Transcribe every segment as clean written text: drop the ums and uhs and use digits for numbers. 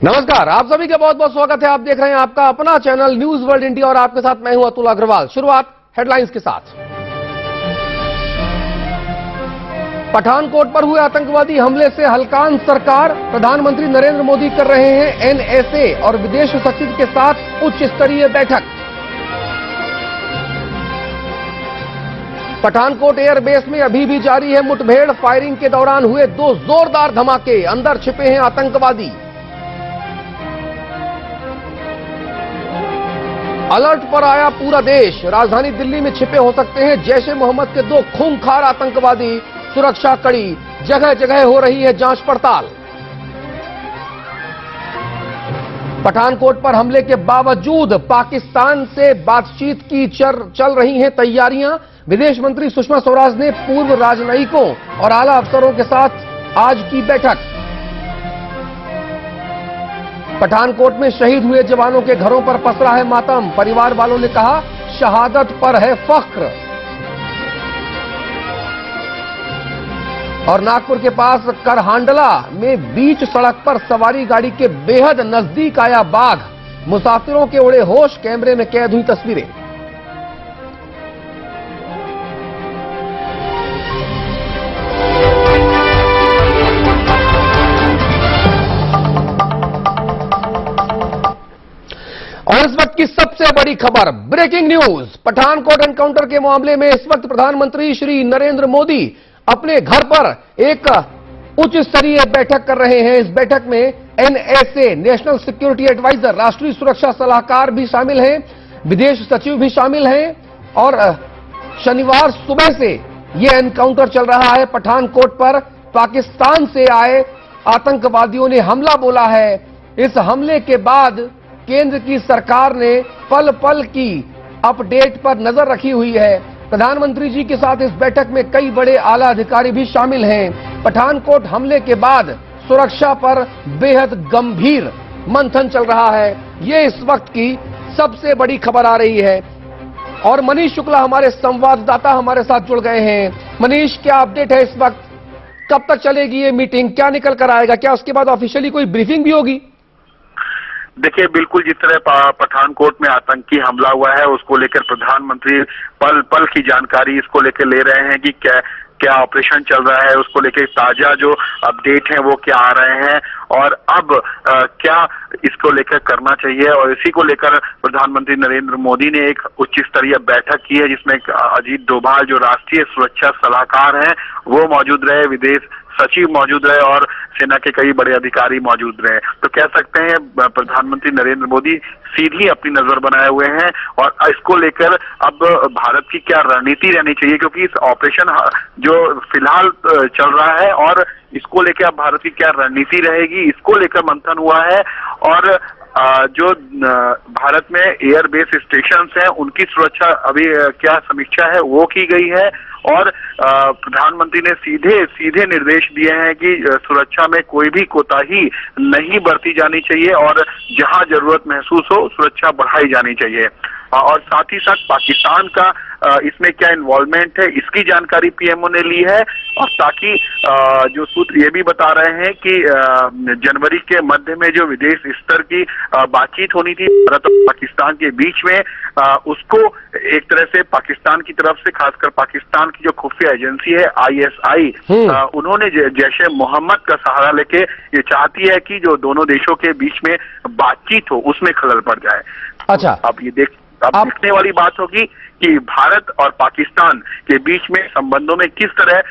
नमस्कार, आप सभी का बहुत बहुत स्वागत है। आप देख रहे हैं आपका अपना चैनल न्यूज वर्ल्ड इंडिया और आपके साथ मैं हूं अतुल अग्रवाल। शुरुआत हेडलाइंस के साथ। पठानकोट पर हुए आतंकवादी हमले से हलकान सरकार, प्रधानमंत्री नरेंद्र मोदी कर रहे हैं एनएसए और विदेश सचिव के साथ उच्च स्तरीय बैठक। पठानकोट एयरबेस में अभी भी जारी है मुठभेड़, फायरिंग के दौरान हुए 2 जोरदार धमाके, अंदर छिपे हैं आतंकवादी। अलर्ट पर आया पूरा देश, राजधानी दिल्ली में छिपे हो सकते हैं जैश ए मोहम्मद के 2 खूंखार आतंकवादी, सुरक्षा कड़ी, जगह जगह हो रही है जांच पड़ताल। पठानकोट पर हमले के बावजूद पाकिस्तान से बातचीत की चल रही हैं तैयारियां। विदेश मंत्री सुषमा स्वराज ने पूर्व राजनयिकों और आला अफसरों के साथ आज की बैठक। पठानकोट में शहीद हुए जवानों के घरों पर पसरा है मातम, परिवार वालों ने कहा शहादत पर है फख्र। और नागपुर के पास करहांडला में बीच सड़क पर सवारी गाड़ी के बेहद नजदीक आया बाघ, मुसाफिरों के उड़े होश, कैमरे में कैद हुई तस्वीरें। और इस वक्त की सबसे बड़ी खबर, ब्रेकिंग न्यूज। पठानकोट एनकाउंटर के मामले में इस वक्त प्रधानमंत्री श्री नरेंद्र मोदी अपने घर पर एक उच्च स्तरीय बैठक कर रहे हैं। इस बैठक में एनएसए, नेशनल सिक्योरिटी एडवाइजर, राष्ट्रीय सुरक्षा सलाहकार भी शामिल हैं, विदेश सचिव भी शामिल हैं। और शनिवार सुबह से यह एनकाउंटर चल रहा है। पठानकोट पर पाकिस्तान से आए आतंकवादियों ने हमला बोला है। इस हमले के बाद केंद्र की सरकार ने पल पल की अपडेट पर नजर रखी हुई है। प्रधानमंत्री जी के साथ इस बैठक में कई बड़े आला अधिकारी भी शामिल हैं। पठानकोट हमले के बाद सुरक्षा पर बेहद गंभीर मंथन चल रहा है। ये इस वक्त की सबसे बड़ी खबर आ रही है। और मनीष शुक्ला हमारे संवाददाता हमारे साथ जुड़ गए हैं। मनीष, क्या अपडेट है इस वक्त? कब तक चलेगी ये मीटिंग? क्या निकल कर आएगा? क्या उसके बाद ऑफिशियली कोई ब्रीफिंग भी होगी? देखिए, बिल्कुल जिस तरह पठानकोट में आतंकी हमला हुआ है उसको लेकर प्रधानमंत्री पल पल की जानकारी इसको लेकर ले रहे हैं कि क्या ऑपरेशन चल रहा है, उसको लेकर ताजा जो अपडेट है वो क्या आ रहे हैं और अब क्या इसको लेकर करना चाहिए। और इसी को लेकर प्रधानमंत्री नरेंद्र मोदी ने एक उच्च स्तरीय बैठक की है जिसमें अजीत डोभाल जो राष्ट्रीय सुरक्षा सलाहकार हैं वो मौजूद रहे, विदेश सचिव मौजूद रहे और सेना के कई बड़े अधिकारी मौजूद रहे। तो कह सकते हैं प्रधानमंत्री नरेंद्र मोदी सीधी अपनी नजर बनाए हुए हैं और इसको लेकर अब भारत की क्या रणनीति रहनी चाहिए, क्योंकि इस ऑपरेशन जो फिलहाल चल रहा है और इसको लेकर अब भारत की क्या रणनीति रहेगी, इसको लेकर मंथन हुआ है। और जो भारत में एयरबेस स्टेशन हैं उनकी सुरक्षा अभी क्या समीक्षा है वो की गई है। और प्रधानमंत्री ने सीधे निर्देश दिए हैं कि सुरक्षा में कोई भी कोताही नहीं बरती जानी चाहिए और जहां जरूरत महसूस हो सुरक्षा बढ़ाई जानी चाहिए। और साथ ही साथ पाकिस्तान का इसमें क्या इन्वॉल्वमेंट है इसकी जानकारी पीएमओ ने ली है। और ताकि जो सूत्र ये भी बता रहे हैं कि जनवरी के मध्य में जो विदेश स्तर की बातचीत होनी थी भारत और पाकिस्तान के बीच में, उसको एक तरह से पाकिस्तान की तरफ से, खासकर पाकिस्तान की जो खुफिया एजेंसी है आईएसआई, उन्होंने जैश ए मोहम्मद का सहारा लेके ये चाहती है कि जो दोनों देशों के बीच में बातचीत हो उसमें खलल पड़ जाए। अच्छा, अब देखने वाली बात होगी कि भारत और पाकिस्तान के बीच में संबंधों में किस तरह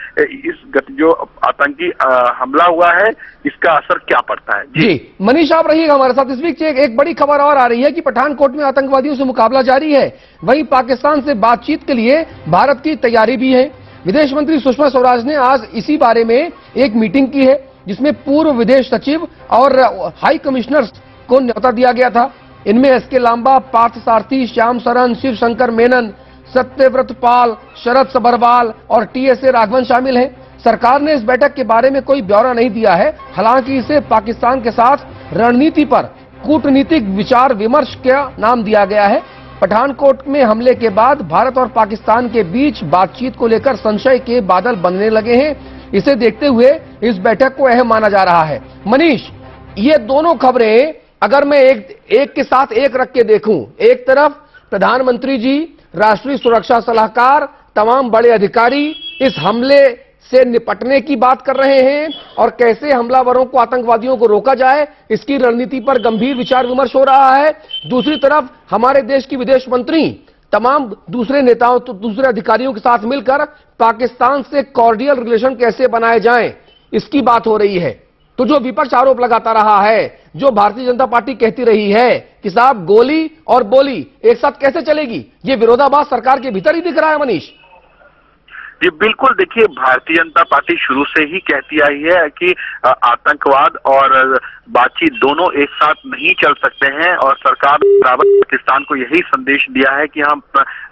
जो आतंकी हमला हुआ है इसका असर क्या पड़ता है। जी मनीष, आप रहिएगा हमारे साथ। इस बीच एक बड़ी खबर और आ रही है कि पठानकोट में आतंकवादियों से मुकाबला जारी है, वहीं पाकिस्तान से बातचीत के लिए भारत की तैयारी भी है। विदेश मंत्री सुषमा स्वराज ने आज इसी बारे में एक मीटिंग की है जिसमें पूर्व विदेश सचिव और हाई कमिश्नर्स को न्योता दिया गया था। इनमें एसके लांबा, पार्थ सारथी, श्याम सरन, शिव शंकर मेनन, सत्यव्रत पाल, शरद सबरवाल और टीएसए राघवन शामिल हैं। सरकार ने इस बैठक के बारे में कोई ब्यौरा नहीं दिया है, हालांकि इसे पाकिस्तान के साथ रणनीति पर कूटनीतिक विचार विमर्श का नाम दिया गया है। पठानकोट में हमले के बाद भारत और पाकिस्तान के बीच बातचीत को लेकर संशय के बादल बनने लगे हैं। इसे देखते हुए इस बैठक को अहम माना जा रहा है। मनीष, ये दोनों खबरें अगर मैं एक के साथ एक रख के देखूं, एक तरफ प्रधानमंत्री जी, राष्ट्रीय सुरक्षा सलाहकार, तमाम बड़े अधिकारी इस हमले से निपटने की बात कर रहे हैं और कैसे हमलावरों को, आतंकवादियों को रोका जाए, इसकी रणनीति पर गंभीर विचार विमर्श हो रहा है। दूसरी तरफ हमारे देश की विदेश मंत्री तमाम दूसरे नेताओं, तो दूसरे अधिकारियों के साथ मिलकर पाकिस्तान से कॉर्डियल रिलेशन कैसे बनाए जाएं, इसकी बात हो रही है। तो जो विपक्ष आरोप लगाता रहा है, जो भारतीय जनता पार्टी कहती रही है कि साहब गोली और बोली एक साथ कैसे चलेगी, ये विरोधाभास सरकार के भीतर ही दिख रहा है मनीष। जी बिल्कुल, देखिए भारतीय जनता पार्टी शुरू से ही कहती आई है कि आतंकवाद और बातचीत दोनों एक साथ नहीं चल सकते हैं और सरकार बराबर पाकिस्तान को यही संदेश दिया है कि हम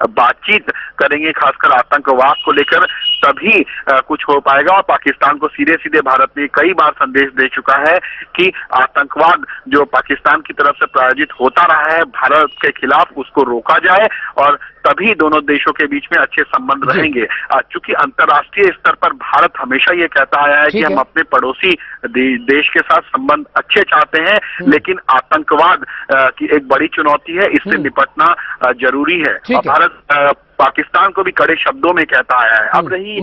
बातचीत करेंगे, खासकर आतंकवाद को लेकर, तभी कुछ हो पाएगा। और पाकिस्तान को सीधे सीधे भारत ने कई बार संदेश दे चुका है कि आतंकवाद जो पाकिस्तान की तरफ से प्रायोजित होता रहा है भारत के खिलाफ, उसको रोका जाए और तभी दोनों देशों के बीच में अच्छे संबंध रहेंगे। चूंकि अंतर्राष्ट्रीय स्तर पर भारत हमेशा ये कहता आया है कि हम अपने पड़ोसी देश के साथ संबंध अच्छे चाहते हैं, लेकिन आतंकवाद की एक बड़ी चुनौती है, इससे निपटना जरूरी है। और भारत पाकिस्तान को भी कड़े शब्दों में कहता आया है। अब रही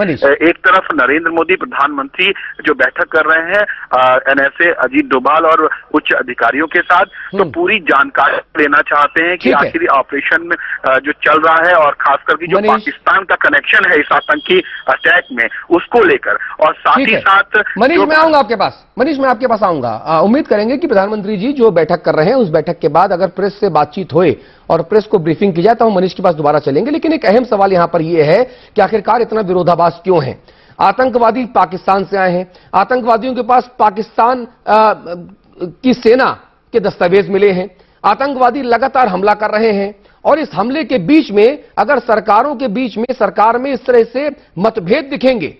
एक तरफ नरेंद्र मोदी प्रधानमंत्री जो बैठक कर रहे हैं एनएसए अजीत डोभाल और उच्च अधिकारियों के साथ, तो पूरी जानकारी लेना चाहते हैं कि आखिर ऑपरेशन में जो चल रहा है और खास करके जो पाकिस्तान का कनेक्शन है इस आतंकी अटैक में, उसको लेकर, और साथ ही साथ मनीष मैं आऊंगा आपके पास, मनीष मैं आपके पास आऊंगा। उम्मीद करेंगे कि प्रधानमंत्री जी जो बैठक कर रहे हैं उस बैठक के बाद अगर प्रेस से बातचीत होए और प्रेस को ब्रीफिंग की जाए तो हम मनीष के पास दोबारा चलेंगे। लेकिन एक अहम सवाल यहां पर यह है कि आखिरकार इतना विरोधाभास क्यों है? आतंकवादी पाकिस्तान से आए हैं, आतंकवादियों के पास पाकिस्तान की सेना के दस्तावेज मिले हैं, आतंकवादी लगातार हमला कर रहे हैं और इस हमले के बीच में अगर सरकारों के बीच में, सरकार में इस तरह से मतभेद दिखेंगे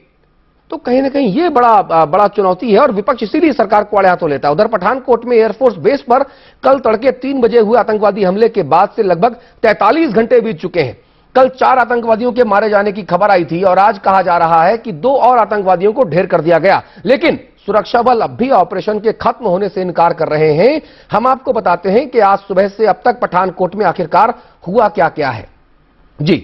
तो कहीं ना कहीं यह बड़ा चुनौती है और विपक्ष इसीलिए सरकार को आड़े हाथों लेता है। उधर पठानकोट में एयरफोर्स बेस पर कल तड़के 3 बजे हुए आतंकवादी हमले के बाद से लगभग 43 घंटे बीत चुके हैं। कल 4 आतंकवादियों के मारे जाने की खबर आई थी और आज कहा जा रहा है कि 2 और आतंकवादियों को ढेर कर दिया गया, लेकिन सुरक्षा बल अब भी ऑपरेशन के खत्म होने से इनकार कर रहे हैं। हम आपको बताते हैं कि आज सुबह से अब तक पठानकोट में आखिरकार हुआ क्या क्या है। जी,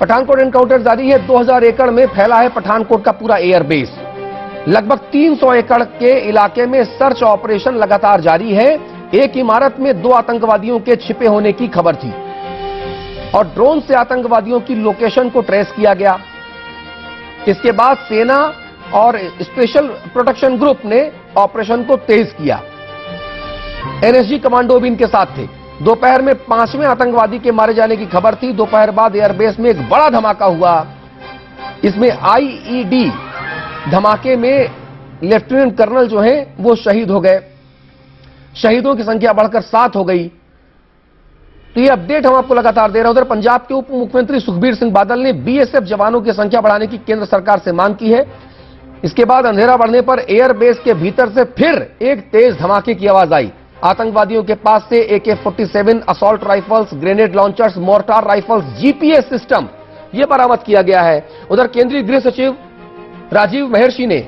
पठानकोट एनकाउंटर जारी है। 2000 एकड़ में फैला है पठानकोट का पूरा एयरबेस। लगभग 300 एकड़ के इलाके में सर्च ऑपरेशन लगातार जारी है। एक इमारत में 2 आतंकवादियों के छिपे होने की खबर थी और ड्रोन से आतंकवादियों की लोकेशन को ट्रेस किया गया। इसके बाद सेना और स्पेशल प्रोटेक्शन ग्रुप ने ऑपरेशन को तेज किया। एनएसजी कमांडो भी इनके साथ थे। दोपहर में 5वें आतंकवादी के मारे जाने की खबर थी। दोपहर बाद एयरबेस में एक बड़ा धमाका हुआ। इसमें आईईडी धमाके में लेफ्टिनेंट कर्नल जो हैं वो शहीद हो गए। शहीदों की संख्या बढ़कर 7 हो गई। तो ये अपडेट हम आपको लगातार दे रहे हैं। उधर पंजाब के उप मुख्यमंत्री सुखबीर सिंह बादल ने बीएसएफ जवानों की संख्या बढ़ाने की केंद्र सरकार से मांग की है। इसके बाद अंधेरा बढ़ने पर एयरबेस के भीतर से फिर एक तेज धमाके की आवाज आई। आतंकवादियों के पास से AK-47 assault rifles, grenade launchers, mortar rifles, GPS system यह बरामद किया गया है। उधर केंद्रीय गृह सचिव राजीव महर्षि ने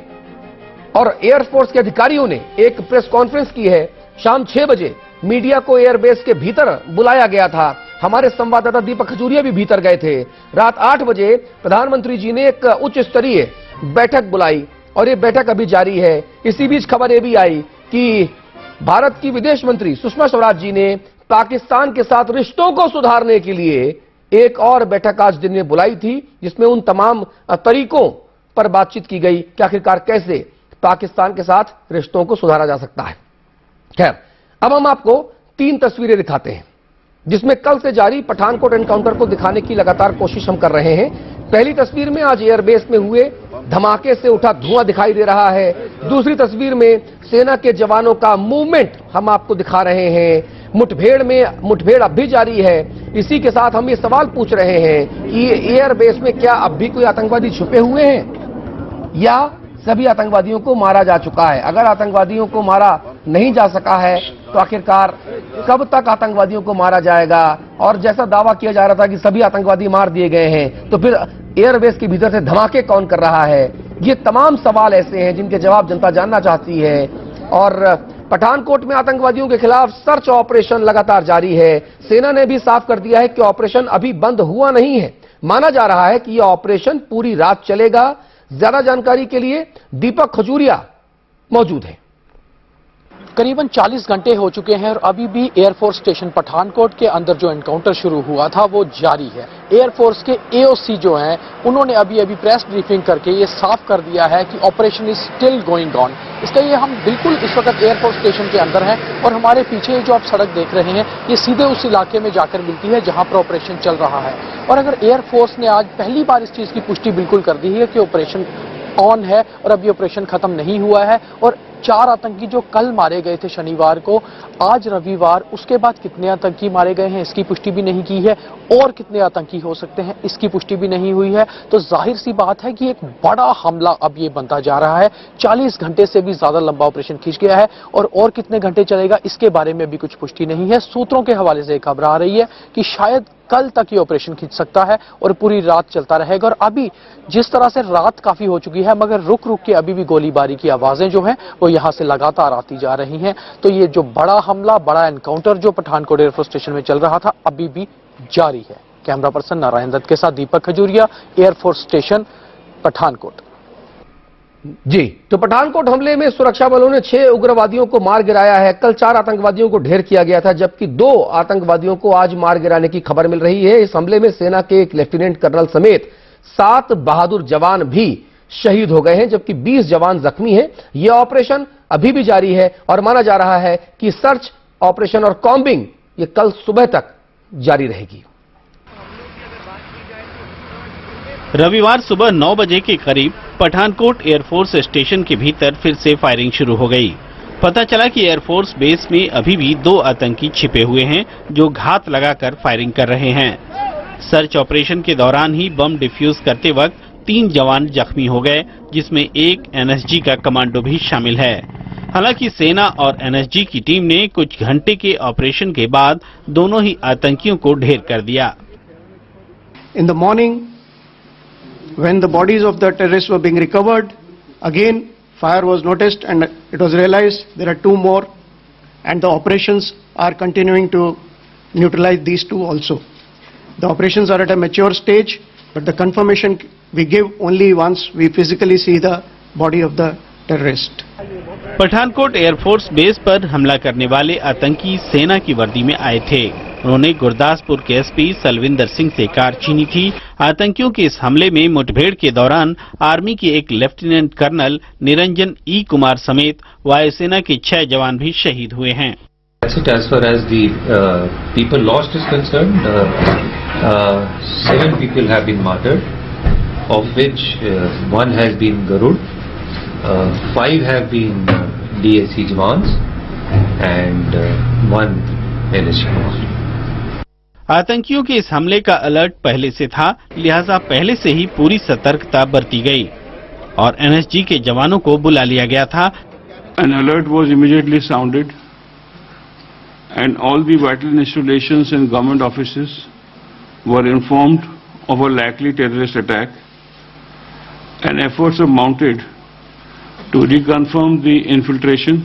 और एयरफोर्स के अधिकारियों ने एक प्रेस कॉन्फ्रेंस की है। शाम 6 बजे मीडिया को एयरबेस के भीतर बुलाया गया था। हमारे संवाददाता दीपक खजूरिया भी भीतर गए थे। रात 8 बजे प्रधानमंत्री जी ने एक उच्च स्तरीय बैठक बुलाई और यह बैठक अभी जारी है। इसी बीच खबर यह भी आई कि भारत की विदेश मंत्री सुषमा स्वराज जी ने पाकिस्तान के साथ रिश्तों को सुधारने के लिए एक और बैठक आज दिन में बुलाई थी, जिसमें उन तमाम तरीकों पर बातचीत की गई कि आखिरकार कैसे पाकिस्तान के साथ रिश्तों को सुधारा जा सकता है। खैर, अब हम आपको 3 तस्वीरें दिखाते हैं जिसमें कल से जारी पठानकोट एनकाउंटर को दिखाने की लगातार कोशिश हम कर रहे हैं। पहली तस्वीर में आज एयरबेस में हुए धमाके से उठा धुआं दिखाई दे रहा है। दूसरी तस्वीर में सेना के जवानों का मूवमेंट हम आपको दिखा रहे हैं। मुठभेड़ अब भी जारी है। इसी के साथ हम ये सवाल पूछ रहे हैं कि एयरबेस में क्या अब भी कोई आतंकवादी छुपे हुए हैं या सभी आतंकवादियों को मारा जा चुका है? अगर आतंकवादियों को मारा नहीं जा सका है तो आखिरकार कब तक आतंकवादियों को मारा जाएगा? और जैसा दावा किया जा रहा था कि सभी आतंकवादी मार दिए गए हैं, तो फिर एयरबेस के भीतर से धमाके कौन कर रहा है? ये तमाम सवाल ऐसे हैं जिनके जवाब जनता जानना चाहती है। और पठानकोट में आतंकवादियों के खिलाफ सर्च ऑपरेशन लगातार जारी है। सेना ने भी साफ कर दिया है कि ऑपरेशन अभी बंद हुआ नहीं है। माना जा रहा है कि यह ऑपरेशन पूरी रात चलेगा। ज्यादा जानकारी के लिए दीपक खजूरिया मौजूद है। करीबन 40 घंटे हो चुके हैं और अभी भी एयरफोर्स स्टेशन पठानकोट के अंदर जो एनकाउंटर शुरू हुआ था वो जारी है। एयरफोर्स के एओसी जो हैं उन्होंने अभी प्रेस ब्रीफिंग करके ये साफ कर दिया है कि operation is still going on. इसका ये हम बिल्कुल इस वक्त एयरफोर्स स्टेशन के अंदर हैं और हमारे पीछे जो आप सड़क देख रहे हैं ये सीधे उस इलाके में जाकर मिलती है जहां पर ऑपरेशन चल रहा है। और अगर एयरफोर्स ने आज पहली बार इस चीज की पुष्टि बिल्कुल कर दी है कि ऑपरेशन ऑन है और अभी ऑपरेशन खत्म नहीं हुआ है और 4 आतंकी जो कल मारे गए थे शनिवार को, आज रविवार, उसके बाद कितने आतंकी मारे गए हैं इसकी पुष्टि भी नहीं की है और कितने आतंकी हो सकते हैं इसकी पुष्टि भी नहीं हुई है। तो जाहिर सी बात है कि एक बड़ा हमला अब ये बनता जा रहा है। 40 घंटे से भी ज्यादा लंबा ऑपरेशन खींच गया है और कितने घंटे चलेगा इसके बारे में भी कुछ पुष्टि नहीं है। सूत्रों के हवाले से खबर आ रही है कि शायद कल तक ये ऑपरेशन खींच सकता है और पूरी रात चलता रहेगा। और अभी जिस तरह से रात काफी हो चुकी है मगर रुक रुक के अभी भी गोलीबारी की आवाजें जो हैं वो यहां से लगातार आती जा रही हैं। तो ये जो बड़ा हमला, बड़ा एनकाउंटर जो पठानकोट एयरफोर्स स्टेशन में चल रहा था अभी भी जारी है। कैमरा पर्सन नारायण दत्त के साथ दीपक खजूरिया, एयरफोर्स स्टेशन पठानकोट। जी, तो पठानकोट हमले में सुरक्षा बलों ने 6 उग्रवादियों को मार गिराया है। कल 4 आतंकवादियों को ढेर किया गया था जबकि 2 आतंकवादियों को आज मार गिराने की खबर मिल रही है। इस हमले में सेना के एक लेफ्टिनेंट कर्नल समेत 7 बहादुर जवान भी शहीद हो गए हैं जबकि 20 जवान जख्मी हैं। यह ऑपरेशन अभी भी जारी है और माना जा रहा है कि सर्च ऑपरेशन और कॉम्बिंग ये कल सुबह तक जारी रहेगी। रविवार सुबह 9 बजे के करीब पठानकोट एयरफोर्स स्टेशन के भीतर फिर से फायरिंग शुरू हो गई। पता चला कि एयरफोर्स बेस में अभी भी 2 आतंकी छिपे हुए हैं जो घात लगाकर फायरिंग कर रहे हैं। सर्च ऑपरेशन के दौरान ही बम डिफ्यूज करते वक्त 3 जवान जख्मी हो गए जिसमें एक एनएसजी का कमांडो भी शामिल है। हालांकि सेना और एनएसजी की टीम ने कुछ घंटे के ऑपरेशन के बाद दोनों ही आतंकियों को ढेर कर दिया। In the morning, when the bodies of the terrorists were being recovered, again fire was noticed and it was realized there are 2 more and the operations are continuing to neutralize these 2 also. The operations are at a mature stage, but the confirmation we give only once we physically see the body of the terrorist. Pathankot air force base पर हमला करने वाले आतंकी सेना की वर्दी में आए थे। उन्होंने गुरदासपुर के एसपी सलविंदर सिंह से कार छीनी थी। आतंकियों के इस हमले में मुठभेड़ के दौरान आर्मी के एक लेफ्टिनेंट कर्नल निरंजन ई कुमार समेत वायुसेना के 6 जवान भी शहीद हुए हैं। As far as the people lost is concerned, 7 people have been martyred, of which 1 has been Garud, 5 have been DSC Jawans and 1 NSG Command. आतंकियों के इस हमले का अलर्ट पहले से था, लिहाजा पहले से ही पूरी सतर्कता बरती गई और एनएसजी के जवानों को बुला लिया गया था। An alert was immediately sounded and all the vital installations and government offices were informed of a likely terrorist attack and efforts were mounted to reconfirm the infiltration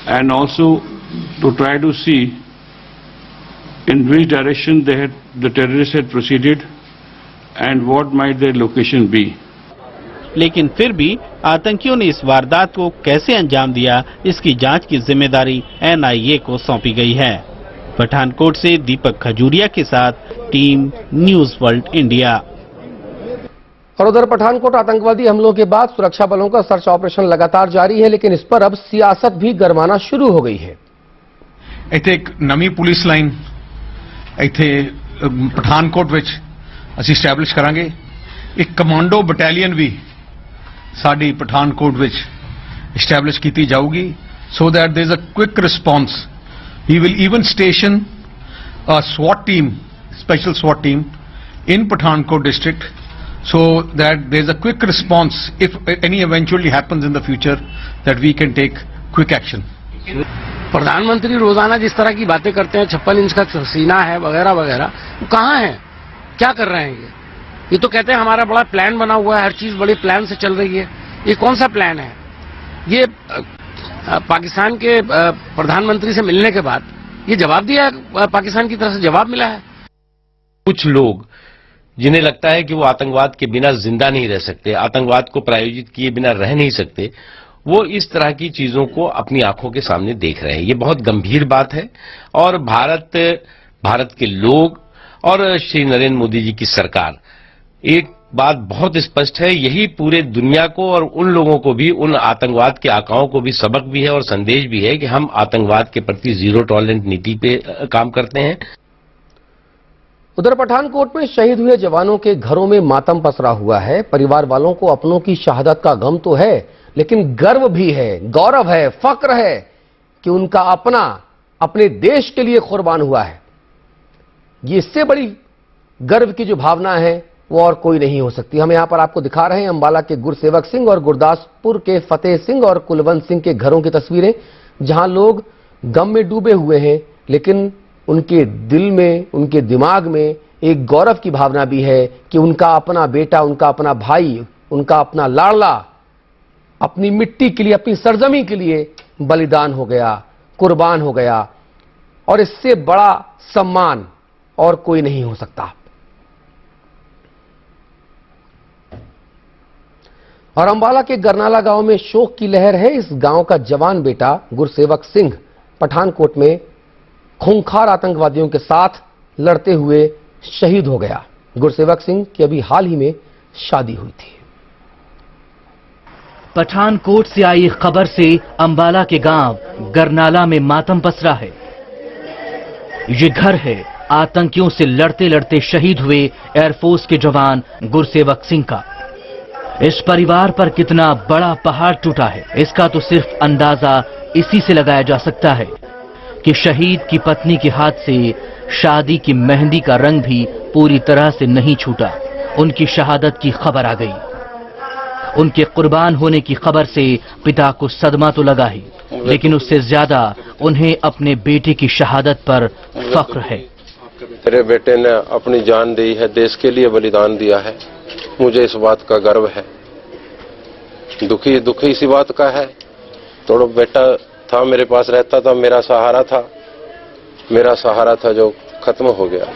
and also to try to see in which direction the terrorists had proceeded and what might their location be. लेकिन फिर भी आतंकियों ने इस वारदात को कैसे अंजाम दिया, इसकी जांच की जिम्मेदारी एनआईए को सौंपी गई है। पठानकोट से दीपक खजूरिया के साथ टीम न्यूज वर्ल्ड इंडिया। और उधर पठानकोट आतंकवादी हमलों के बाद सुरक्षा बलों का सर्च ऑपरेशन लगातार जारी है, लेकिन इस पर अब सियासत भी गरमाना शुरू हो गई है। ਇੱਥੇ ਇੱਕ ਨਵੀਂ ਪੁਲਿਸ ਲਾਈਨ ਇੱਥੇ ਪਠਾਨਕੋਟ ਵਿੱਚ ਅਸੀਂ ਸਟੈਬਲਿਸ਼ ਕਰਾਂਗੇ। ਇੱਕ ਕਮਾਂਡੋ ਬਟਾਲੀਅਨ ਵੀ ਸਾਡੀ ਪਠਾਨਕੋਟ ਵਿੱਚ ਸਟੈਬਲਿਸ਼ ਕੀਤੀ ਜਾਊਗੀ so that there is a quick response. We will even station a SWAT team, special SWAT team in Pathankot district so that there is a quick response if any eventually happens in the future that we can take quick action. प्रधानमंत्री रोजाना जिस तरह की बातें करते हैं, 56 inch का सीना है वगैरह वगैरह, वो कहाँ है, क्या कर रहे हैं ये तो कहते हैं हमारा बड़ा प्लान बना हुआ है, हर चीज बड़े प्लान से चल रही है। ये कौन सा प्लान है? ये पाकिस्तान के प्रधानमंत्री से मिलने के बाद ये जवाब दिया है, पाकिस्तान की तरफ से जवाब मिला है। कुछ लोग जिन्हें लगता है कि वो आतंकवाद के बिना जिंदा नहीं रह सकते, आतंकवाद को प्रायोजित किए बिना रह नहीं सकते, वो इस तरह की चीजों को अपनी आंखों के सामने देख रहे हैं। ये बहुत गंभीर बात है और भारत के लोग और श्री नरेंद्र मोदी जी की सरकार, एक बात बहुत स्पष्ट है, यही पूरे दुनिया को और उन लोगों को भी, उन आतंकवाद के आकाओं को भी सबक भी है और संदेश भी है कि हम आतंकवाद के प्रति जीरो टॉलरेंस नीति पे काम करते हैं। उधर पठानकोट में शहीद हुए जवानों के घरों में मातम पसरा हुआ है। परिवार वालों को अपनों की शहादत का गम तो है, लेकिन गर्व भी है, गौरव है, फक्र है कि उनका अपना अपने देश के लिए कुर्बान हुआ है। ये इससे बड़ी गर्व की जो भावना है वो और कोई नहीं हो सकती। हम यहां पर आपको दिखा रहे हैं अंबाला के गुरसेवक सिंह और गुरदासपुर के फतेह सिंह और कुलवंत सिंह के घरों की तस्वीरें, जहां लोग गम में डूबे हुए हैं, लेकिन उनके दिल में, उनके दिमाग में एक गौरव की भावना भी है कि उनका अपना बेटा, उनका अपना भाई, उनका अपना लाडला अपनी मिट्टी के लिए, अपनी सरजमी के लिए बलिदान हो गया, कुर्बान हो गया। और इससे बड़ा सम्मान और कोई नहीं हो सकता। और अंबाला के गरनाला गांव में शोक की लहर है। इस गांव का जवान बेटा गुरसेवक सिंह पठानकोट में खूंखार आतंकवादियों के साथ लड़ते हुए शहीद हो गया। गुरसेवक सिंह की अभी हाल ही में शादी हुई थी। पठानकोट से आई खबर से अंबाला के गांव गरनाला में मातम पसरा है। ये घर है आतंकियों से लड़ते लड़ते शहीद हुए एयरफोर्स के जवान गुरसेवक सिंह का। इस परिवार पर कितना बड़ा पहाड़ टूटा है, इसका तो सिर्फ अंदाजा इसी से लगाया जा सकता है कि शहीद की पत्नी के हाथ से शादी की मेहंदी का रंग भी पूरी तरह से नहीं छूटा। उनकी शहादत की खबर आ गई। उनके कुर्बान होने की खबर से पिता को सदमा तो लगा ही, लेकिन उससे ज्यादा उन्हें अपने बेटे की शहादत पर फख्र है। मेरे बेटे ने अपनी जान दी है, देश के लिए बलिदान दिया है, मुझे इस बात का गर्व है। दुखी इसी बात का है। थोड़ा बेटा था, मेरे पास रहता था, मेरा सहारा था जो खत्म हो गया।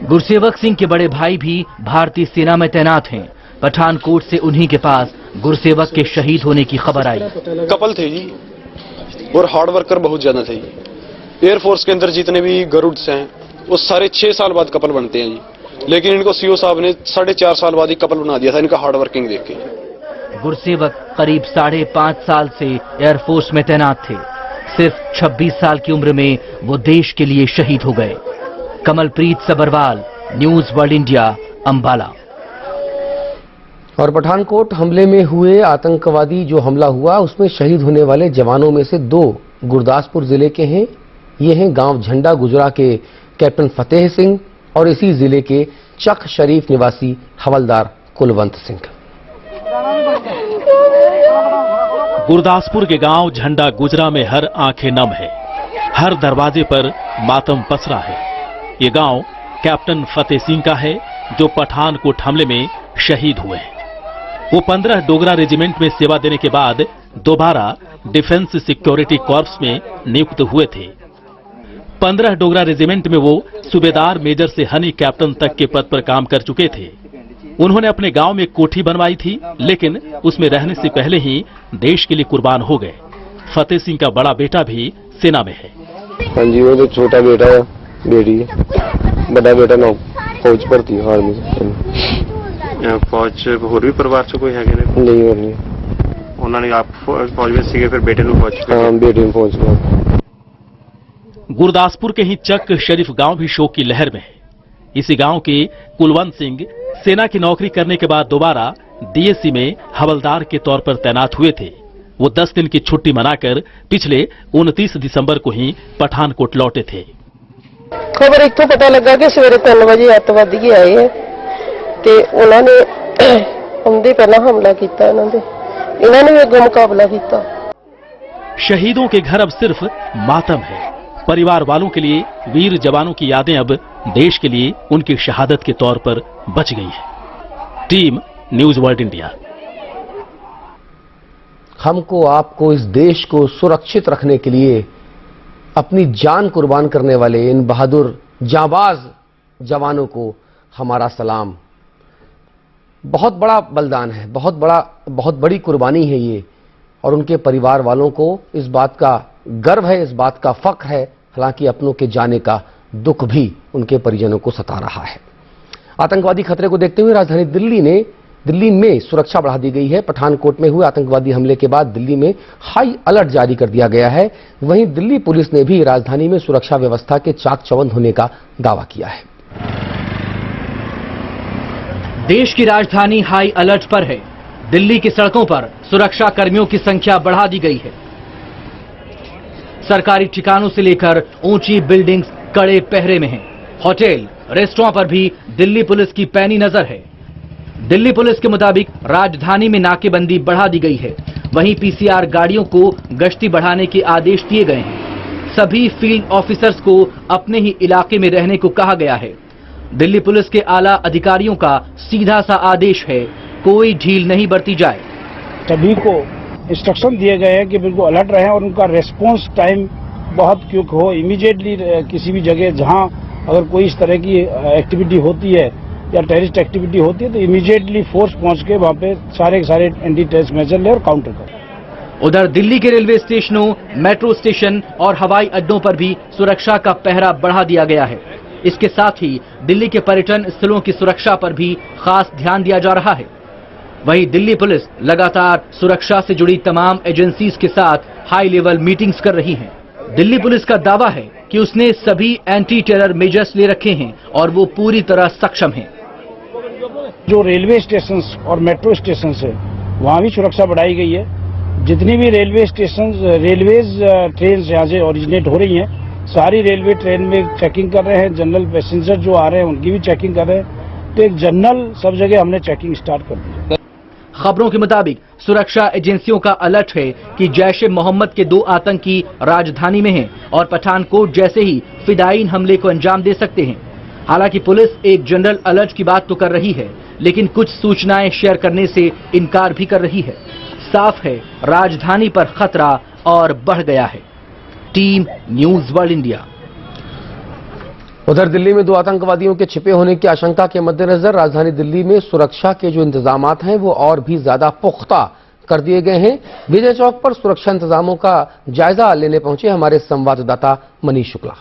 गुरसेवक सिंह के बड़े भाई भी भारतीय सेना में तैनात हैं। पठानकोट से उन्हीं के पास गुरसेवक के शहीद होने की खबर आई। कपल थे जी और हार्ड वर्कर बहुत ज्यादा थे जी। एयरफोर्स के अंदर जितने भी गरुड्स हैं वो सारे 6 साल बाद कपल बनते हैं जी, लेकिन इनको सीओ साहब ने 4.5 साल बाद ही कपल बना दिया था इनका हार्ड वर्किंग देख के। गुरसेवक करीब 5.5 साल से एयरफोर्स में तैनात थे। सिर्फ 26 साल की उम्र में वो देश के लिए शहीद हो गए। Kamalpreet Sabharwal, news world India, Ambala. और पठानकोट हमले में हुए आतंकवादी जो हमला हुआ उसमें शहीद होने वाले जवानों में से 2 गुरदासपुर जिले के हैं। ये हैं गांव झंडा गुजरा के कैप्टन फतेह सिंह और इसी जिले के चक शरीफ निवासी हवलदार कुलवंत सिंह। गुरदासपुर के गांव झंडा गुजरा में हर आंखें नम है, हर दरवाजे पर मातम पसरा है। ये गांव कैप्टन फतेह सिंह का है जो पठानकोट हमले में शहीद हुए हैं। वो 15 डोगरा रेजिमेंट में सेवा देने के बाद दोबारा डिफेंस सिक्योरिटी कॉर्प्स में नियुक्त हुए थे। 15 डोगरा रेजिमेंट में वो सूबेदार मेजर से हनी कैप्टन तक के पद पर काम कर चुके थे। उन्होंने अपने गांव में कोठी बनवाई थी, लेकिन उसमें रहने से पहले ही देश के लिए कुर्बान हो गए। फतेह सिंह का बड़ा बेटा भी सेना में है। हाँ जी, वो तो छोटा बेटा है, बेटी है, बड़ा बेटा ना फौज भर्ती है आर्मी में। फौज होर भी परिवार से कोई है नहीं? और नहीं। उन्होंने आप फौज में सीखे, फिर बेटे ने फौज? हाँ, बेटे ने फौज में। गुरदासपुर के ही चक शरीफ गांव भी शोक की लहर में है। इसी गांव के कुलवंत सिंह सेना की नौकरी करने के बाद दोबारा डीएससी में हवलदार के तौर पर तैनात हुए थे। वो 10 दिन की छुट्टी मनाकर पिछले 29 दिसंबर को ही पठानकोट लौटे थे। खबर एक तो पता लगा कि सवेरे 3 बजे अतवादी आए हैं ते उन्होंने उनके पहला हमला किया। इन्होंने भी अगों मुकाबला किया। शहीदों के घर अब सिर्फ मातम है। परिवार वालों के लिए वीर जवानों की यादें अब देश के लिए उनकी शहादत के तौर पर बच गई है। Team news world India. हमको आपको इस देश को सुरक्षित रखने के लिए अपनी जान कुर्बान करने वाले इन बहादुर जांबाज जवानों को हमारा सलाम। बहुत बड़ा बलिदान है, बहुत बड़ी कुर्बानी है ये, और उनके परिवार वालों को इस बात का गर्व है, इस बात का फख्र है। हालांकि अपनों के जाने का दुख भी उनके परिजनों को सता रहा है। आतंकवादी खतरे को देखते हुए राजधानी दिल्ली में सुरक्षा बढ़ा दी गई है। पठानकोट में हुए आतंकवादी हमले के बाद दिल्ली में हाई अलर्ट जारी कर दिया गया है। वहीं दिल्ली पुलिस ने भी राजधानी में सुरक्षा व्यवस्था के चाक चौबंद होने का दावा किया है। देश की राजधानी हाई अलर्ट पर है। दिल्ली की सड़कों पर सुरक्षा कर्मियों की संख्या बढ़ा दी गई है। सरकारी ठिकानों से लेकर ऊंची बिल्डिंग्स कड़े पहरे में हैं। होटल, रेस्टोरेंट पर भी दिल्ली पुलिस की पैनी नजर है। दिल्ली पुलिस के मुताबिक राजधानी में नाकेबंदी बढ़ा दी गई है। वहीं पीसीआर गाड़ियों को गश्ती बढ़ाने के आदेश दिए गए हैं। सभी फील्ड ऑफिसर्स को अपने ही इलाके में रहने को कहा गया है। दिल्ली पुलिस के आला अधिकारियों का सीधा सा आदेश है, कोई ढील नहीं बरती जाए। सभी को इंस्ट्रक्शन दिए गए हैं कि बिल्कुल अलर्ट रहें और उनका रेस्पॉन्स टाइम बहुत क्विक हो। इमीडिएटली किसी भी जगह जहां अगर कोई इस तरह की एक्टिविटी होती है या टेररिस्ट एक्टिविटी होती है तो इमीडिएटली फोर्स पहुंच के वहां पे सारे एंटी टेररिस्ट मेजर ले और काउंटर करें। उधर दिल्ली के रेलवे स्टेशनों, मेट्रो स्टेशन और हवाई अड्डों पर भी सुरक्षा का पहरा बढ़ा दिया गया है। इसके साथ ही दिल्ली के पर्यटन स्थलों की सुरक्षा पर भी खास ध्यान दिया जा रहा है। वहीं दिल्ली पुलिस लगातार सुरक्षा से जुड़ी तमाम एजेंसीज के साथ हाई लेवल मीटिंग्स कर रही है। दिल्ली पुलिस का दावा है कि उसने सभी एंटी टेरर मेजर्स ले रखे हैं और वो पूरी तरह सक्षम है। जो रेलवे स्टेशन और मेट्रो स्टेशन है वहां भी सुरक्षा बढ़ाई गई है। जितनी भी रेलवे स्टेशन रेलवेज ट्रेन यहाँ से ओरिजिनेट हो रही हैं, सारी रेलवे ट्रेन में चेकिंग कर रहे हैं। जनरल पैसेंजर जो आ रहे हैं उनकी भी चेकिंग कर रहे हैं। तो एक जनरल सब जगह हमने चेकिंग स्टार्ट कर दी है। खबरों के मुताबिक सुरक्षा एजेंसियों का अलर्ट है कि जैश ए मोहम्मद के 2 आतंकी राजधानी में हैं और पठानकोट जैसे ही फिदायीन हमले को अंजाम दे सकते हैं। हालांकि पुलिस एक जनरल अलर्ट की बात तो कर रही है, लेकिन कुछ सूचनाएं शेयर करने से इनकार भी कर रही है। साफ है, राजधानी पर खतरा और बढ़ गया है। Team news world India. उधर दिल्ली में 2 आतंकवादियों के छिपे होने की आशंका के मद्देनजर राजधानी दिल्ली में सुरक्षा के जो इंतजामात हैं वो और भी ज्यादा पुख्ता कर दिए गए हैं। विजय चौक पर सुरक्षा इंतजामों का जायजा लेने पहुंचे हमारे संवाददाता मनीष शुक्ला।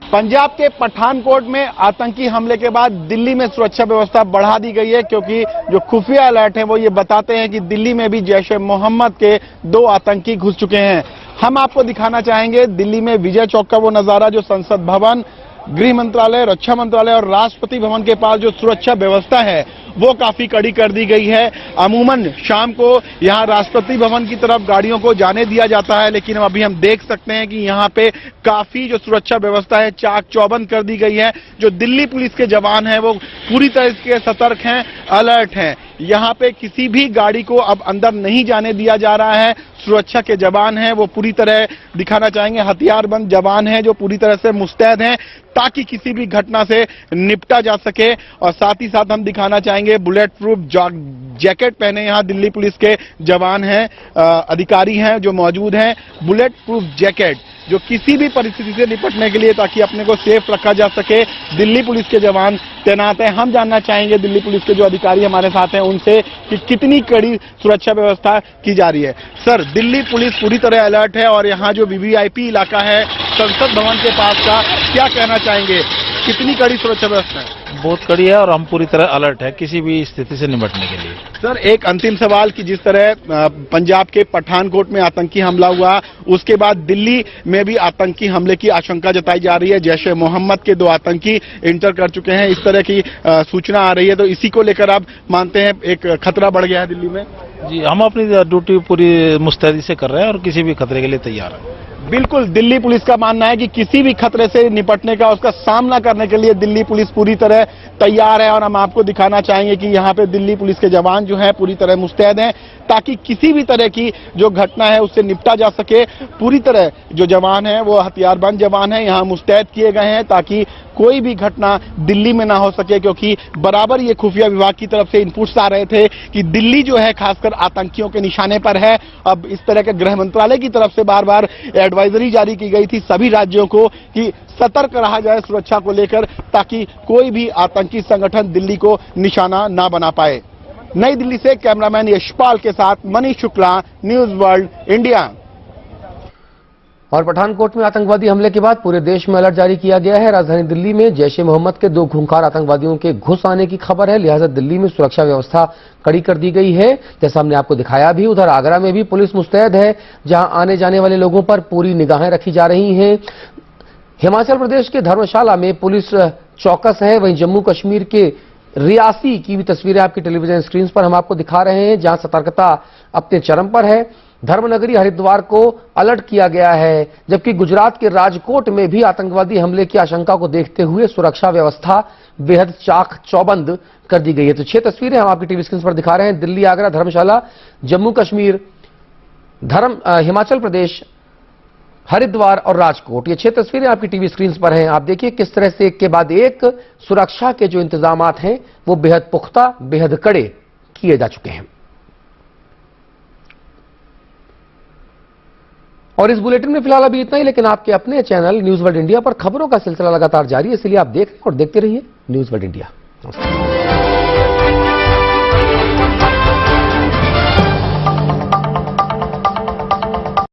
पंजाब के पठानकोट में आतंकी हमले के बाद दिल्ली में सुरक्षा व्यवस्था बढ़ा दी गई है, क्योंकि जो खुफिया अलर्ट है वो ये बताते हैं कि दिल्ली में भी जैश ए मोहम्मद के 2 आतंकी घुस चुके हैं। हम आपको दिखाना चाहेंगे दिल्ली में विजय चौक का वो नजारा जो संसद भवन, गृह मंत्रालय, रक्षा मंत्रालय और राष्ट्रपति भवन के पास जो सुरक्षा व्यवस्था है वो काफी कड़ी कर दी गई है। अमूमन शाम को यहां राष्ट्रपति भवन की तरफ गाड़ियों को जाने दिया जाता है, लेकिन अभी हम देख सकते हैं कि यहां पे काफी जो सुरक्षा व्यवस्था है चाक चौबंद कर दी गई है। जो दिल्ली पुलिस के जवान हैं वो पूरी तरह से सतर्क हैं, अलर्ट हैं। यहां पे किसी भी गाड़ी को अब अंदर नहीं जाने दिया जा रहा है। सुरक्षा के जवान हैं वो पूरी तरह दिखाना चाहेंगे, हथियारबंद जवान हैं जो पूरी तरह से मुस्तैद हैं ताकि किसी भी घटना से निपटा जा सके। और साथ ही साथ हम दिखाना चाहेंगे बुलेट प्रूफ जैकेट पहने यहां दिल्ली पुलिस के जवान हैं, अधिकारी हैं जो मौजूद हैं। बुलेट प्रूफ जैकेट जो किसी भी परिस्थिति से निपटने के लिए ताकि अपने को सेफ रखा जा सके, दिल्ली पुलिस के जवान तैनात हैं। हम जानना चाहेंगे दिल्ली पुलिस के जो अधिकारी हमारे साथ हैं उनसे कि कितनी कड़ी सुरक्षा व्यवस्था की जा रही है। सर, दिल्ली पुलिस पूरी तरह अलर्ट है और यहाँ जो वीवीआईपी इलाका है संसद भवन के पास का, क्या कहना चाहेंगे, कितनी कड़ी सुरक्षा व्यवस्था है? बहुत कड़ी है और हम पूरी तरह अलर्ट है किसी भी स्थिति से निपटने के लिए। सर, एक अंतिम सवाल कि जिस तरह पंजाब के पठानकोट में आतंकी हमला हुआ, उसके बाद दिल्ली में भी आतंकी हमले की आशंका जताई जा रही है। जैश ए मोहम्मद के 2 आतंकी इंटर कर चुके हैं, इस तरह की सूचना आ रही है, तो इसी को लेकर आप मानते हैं एक खतरा बढ़ गया है दिल्ली में? जी, हम अपनी ड्यूटी पूरी मुस्तैदी से कर रहे हैं और किसी भी खतरे के लिए तैयार हैं। बिल्कुल, दिल्ली पुलिस का मानना है कि किसी भी खतरे से निपटने का, उसका सामना करने के लिए दिल्ली पुलिस पूरी तरह तैयार है। और हम आपको दिखाना चाहेंगे कि यहाँ पे दिल्ली पुलिस के जवान जो हैं पूरी तरह मुस्तैद हैं ताकि किसी भी तरह की जो घटना है उससे निपटा जा सके। पूरी तरह जो जवान हैं वो हथियारबंद जवान हैं, यहाँ मुस्तैद किए गए हैं ताकि कोई भी घटना दिल्ली में ना हो सके, क्योंकि बराबर ये खुफिया विभाग की तरफ से इनपुट्स आ रहे थे कि दिल्ली जो है खासकर आतंकियों के निशाने पर है। अब इस तरह के गृह मंत्रालय की तरफ से बार बार एडवाइजरी जारी की गई थी सभी राज्यों को कि सतर्क रहा जाए सुरक्षा को लेकर, ताकि कोई भी आतंकी संगठन दिल्ली को निशाना ना बना पाए। नई दिल्ली से कैमरामैन यशपाल के साथ Manish Shukla, news world India. और पठानकोट में आतंकवादी हमले के बाद पूरे देश में अलर्ट जारी किया गया है। राजधानी दिल्ली में जैश ए मोहम्मद के 2 खूंखार आतंकवादियों के घुस आने की खबर है, लिहाजा दिल्ली में सुरक्षा व्यवस्था कड़ी कर दी गई है। जैसा हमने आपको दिखाया भी, उधर आगरा में भी पुलिस मुस्तैद है, जहां आने जाने वाले लोगों पर पूरी निगाहें रखी जा रही हैं। हिमाचल प्रदेश के धर्मशाला में पुलिस चौकस है। वहीं जम्मू कश्मीर के रियासी की भी तस्वीरें आपकी टेलीविजन स्क्रीन पर हम आपको दिखा रहे हैं, जहां सतर्कता अपने चरम पर है। धर्मनगरी हरिद्वार को अलर्ट किया गया है, जबकि गुजरात के राजकोट में भी आतंकवादी हमले की आशंका को देखते हुए सुरक्षा व्यवस्था बेहद चाक चौबंद कर दी गई है। तो 6 तस्वीरें हम आपकी टीवी स्क्रीन पर दिखा रहे हैं। दिल्ली, आगरा, धर्मशाला, जम्मू कश्मीर, हिमाचल प्रदेश, हरिद्वार और राजकोट, ये 6 तस्वीरें आपकी टीवी स्क्रीन पर हैं। आप देखिए किस तरह से एक के बाद एक सुरक्षा के जो इंतजामात हैं वो बेहद पुख्ता, बेहद कड़े किए जा चुके हैं। और इस बुलेटिन में फिलहाल अभी इतना ही, लेकिन आपके अपने चैनल न्यूज वर्ल्ड इंडिया पर खबरों का सिलसिला लगातार जारी है, इसलिए आप देख रहे हैं और देखते रहिए न्यूज वर्ल्ड इंडिया। नमस्कार।